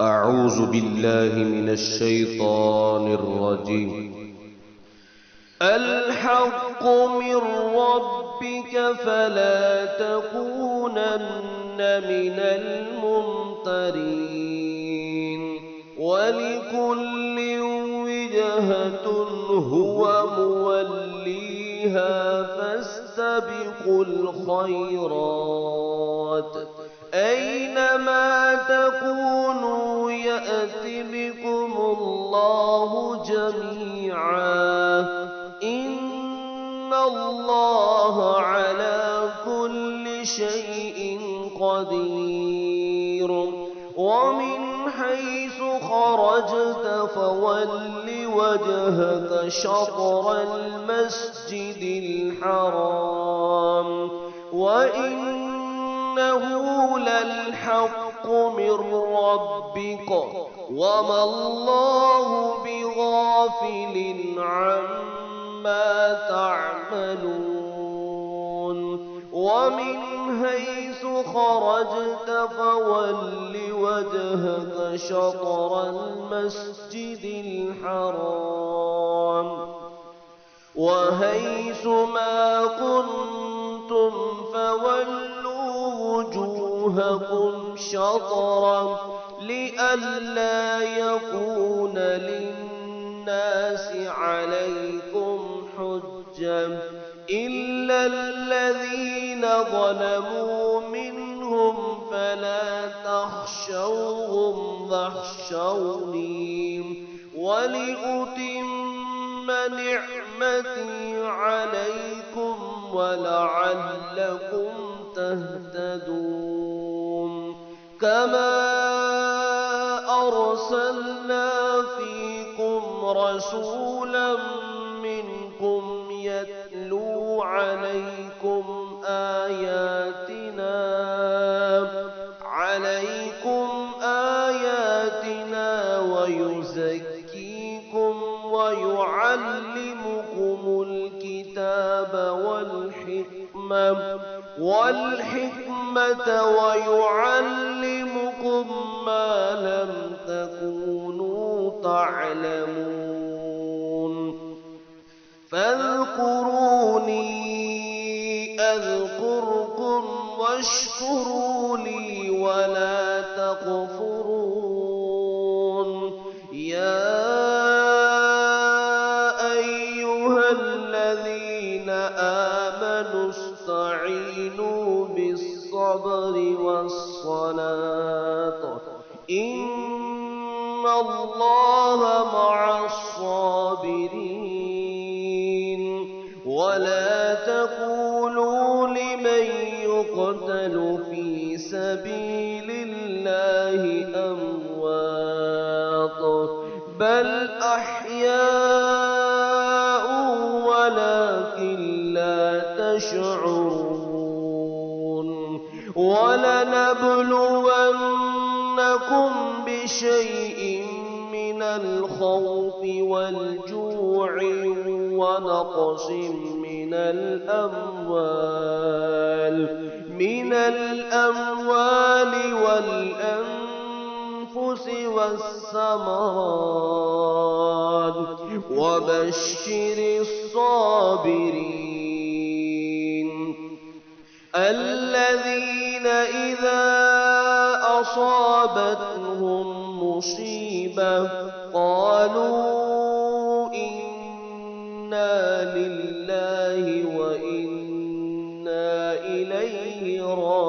أعوذ بالله من الشيطان الرجيم. الحق من ربك فلا تكونن من الممترين. ولكل وجهة هو موليها فاستبقوا الخيرات أينما تكونوا يأت بكم الله جميعا إن الله على كل شيء قدير. ومن حيث خرجت فول وجهك شطر المسجد الحرام وإنه للحق من ربك وما الله بغافل عما تعملون. ومن حيث خرجت فول وجهك شطر المسجد الحرام وحيث ما كنتم فولوا وجوهكم شطرا لئلا يكون للناس عليكم حجة إلا الذين ظلموا منهم فلا تخشوهم واخشوني ولأتم نعمتي عليكم ولعلكم تهتدون. كما أرسلنا فيكم رسولا منكم يتلو عليكم آياتنا ويزكيكم ويعلمكم الكتاب والحكمة ويعلمكم ما لم تكونوا تعلمون. فاذكروني أذكركم واشكروا لي ولا تكفرون. يا أيها الذين آمنوا استعينوا بالصبر والصلاة إن الله مع الصابرين. ولا تقولوا لمن يقتل في سبيل الله أموات بل أحياء ولكن لا تشعرون. ولنبلونكم بشيء من الخوف والجوع ونقص من الأموال والأنفس والثمرات وبشر الصابرين الذين إذا أصابتهم مصيبة قالوا إنا لله وإنا إليه راجعون.